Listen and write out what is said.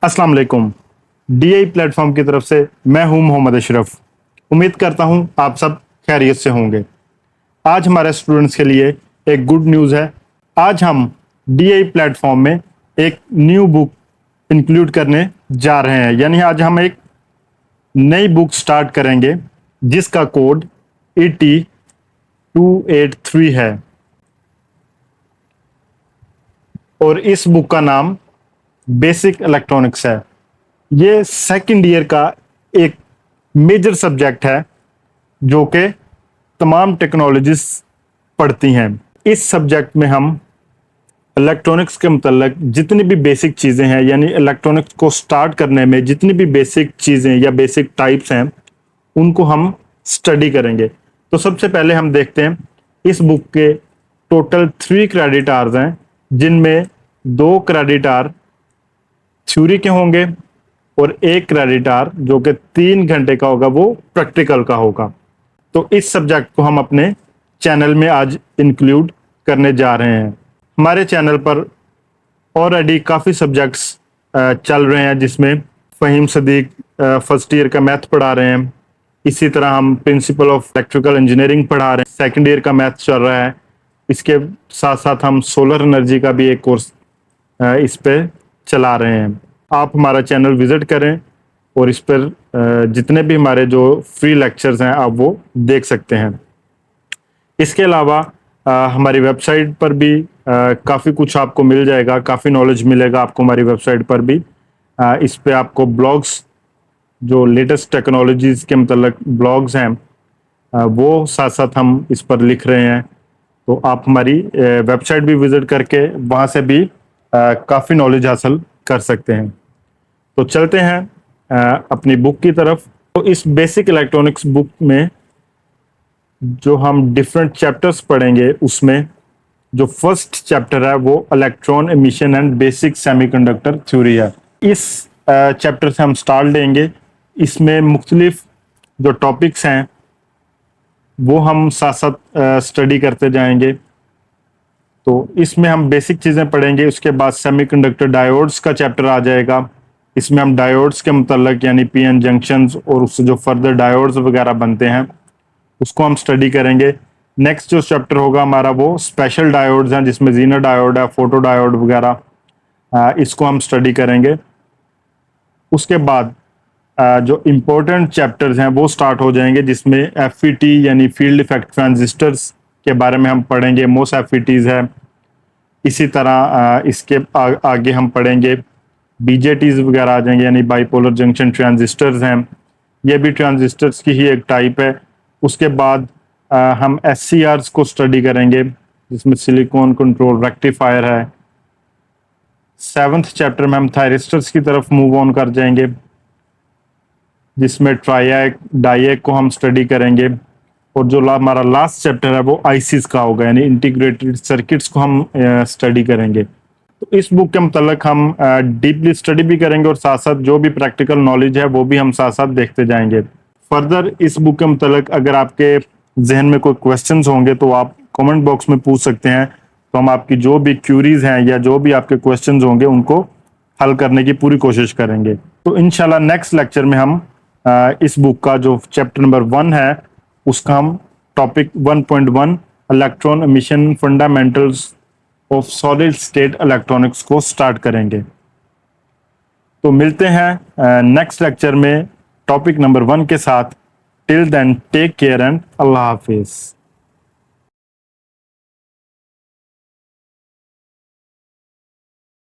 अस्सलाम वालेकुम। DI platform की तरफ से मैं हूं मोहम्मद अशरफ। उम्मीद करता हूं आप सब खैरियत से होंगे। आज हमारे स्टूडेंट्स के लिए एक गुड न्यूज़ है। आज हम डीआई प्लेटफॉर्म में एक न्यू बुक इंक्लूड करने जा रहे हैं, यानी आज हम एक नई बुक स्टार्ट करेंगे जिसका कोड ET283 है और इस बुक का नाम बेसिक इलेक्ट्रॉनिक्स है। ये सेकंड ईयर का एक मेजर सब्जेक्ट है जो कि तमाम टेक्नोलॉजीज पढ़ती हैं। इस सब्जेक्ट में हम इलेक्ट्रॉनिक्स के मतलब जितनी भी बेसिक चीज़ें हैं, यानी इलेक्ट्रॉनिक्स को स्टार्ट करने में जितनी भी बेसिक चीज़ें या बेसिक टाइप्स हैं उनको हम स्टडी करेंगे। तो सबसे पहले हम देखते हैं इस बुक के टोटल 3 क्रेडिट आवर्स हैं, जिनमें 2 क्रेडिट आवर थ्योरी के होंगे और 1 क्रेडिट आवर जो कि 3 घंटे का होगा वो प्रैक्टिकल का होगा। तो इस सब्जेक्ट को हम अपने चैनल में आज इंक्लूड करने जा रहे हैं। हमारे चैनल पर ऑलरेडी काफ़ी सब्जेक्ट्स चल रहे हैं, जिसमें फ़हीम सदीक फर्स्ट ईयर का मैथ पढ़ा रहे हैं। इसी तरह हम प्रिंसिपल ऑफ इलेक्ट्रिकल इंजीनियरिंग पढ़ा रहे हैं, सेकेंड ईयर का मैथ चल रहा है। इसके साथ साथ हम सोलर एनर्जी का भी एक कोर्स इस पे चला रहे हैं। आप हमारा चैनल विज़िट करें और इस पर जितने भी हमारे जो फ्री लेक्चर्स हैं आप वो देख सकते हैं। इसके अलावा हमारी वेबसाइट पर भी काफ़ी कुछ आपको मिल जाएगा, काफ़ी नॉलेज मिलेगा आपको हमारी वेबसाइट पर भी। इस पे आपको ब्लॉग्स, जो लेटेस्ट टेक्नोलॉजीज़ के मतलब ब्लॉग्स हैं, वो साथ साथ हम इस पर लिख रहे हैं। तो आप हमारी वेबसाइट भी विज़िट करके वहाँ से भी काफ़ी नॉलेज हासिल कर सकते हैं। तो चलते हैं अपनी बुक की तरफ। तो इस बेसिक इलेक्ट्रॉनिक्स बुक में जो हम डिफरेंट चैप्टर्स पढ़ेंगे, उसमें जो फर्स्ट चैप्टर है वो electron emission and basic semiconductor theory है। इस चैप्टर से हम स्टार्ट लेंगे। इसमें मुख्तलिफ जो टॉपिक्स हैं वो हम साथ साथ स्टडी करते जाएंगे। तो इसमें हम बेसिक चीज़ें पढ़ेंगे, उसके बाद सेमीकंडक्टर डायोड्स का चैप्टर आ जाएगा। इसमें हम डायोड्स के मतलब यानी पीएन जंक्शंस और उससे जो फर्दर डायोड्स वगैरह बनते हैं उसको हम स्टडी करेंगे। नेक्स्ट जो चैप्टर होगा हमारा वो स्पेशल डायोड्स हैं, जिसमें जीनर डायोड है, फोटो डायोड वगैरह, इसको हम स्टडी करेंगे। उसके बाद जो इम्पोर्टेंट चैप्टर्स हैं वो स्टार्ट हो जाएंगे, जिसमें FET यानी फील्ड इफेक्ट ट्रांजिस्टर्स के बारे में हम पढ़ेंगे। मोस्ट FETs है। इसी तरह इसके आगे हम पढ़ेंगे BJTs वगैरह आ जाएंगे, यानी बाइपोलर जंक्शन ट्रांजिस्टर्स हैं। ये भी ट्रांजिस्टर्स की ही एक टाइप है। उसके बाद हम SCRs को स्टडी करेंगे, जिसमें सिलिकॉन कंट्रोल रेक्टिफायर है। 7th चैप्टर में हम थायरिस्टर्स की तरफ मूव ऑन कर जाएंगे, जिसमें ट्राइएक डाइएक को हम स्टडी करेंगे। और जो हमारा लास्ट चैप्टर है वो ICs का होगा, यानी इंटीग्रेटेड सर्किट्स को हम स्टडी करेंगे। तो इस बुक के मतलब हम डीपली स्टडी भी करेंगे और साथ साथ जो भी प्रैक्टिकल नॉलेज है वो भी हम साथ साथ देखते जाएंगे। फर्दर इस बुक के मतलब अगर आपके जहन में कोई क्वेश्चंस होंगे तो आप कमेंट बॉक्स में पूछ सकते हैं। तो हम आपकी जो भी क्यूरीज हैं या जो भी आपके क्वेश्चंस होंगे उनको हल करने की पूरी कोशिश करेंगे। तो इंशाल्लाह नेक्स्ट लेक्चर में हम इस बुक का जो चैप्टर नंबर 1 है उसका हम topic 1.1 electron emission fundamentals of solid state electronics को स्टार्ट करेंगे। तो मिलते हैं नेक्स्ट लेक्चर में टॉपिक नंबर 1 के साथ। Till then take care and अल्लाह हाफिज।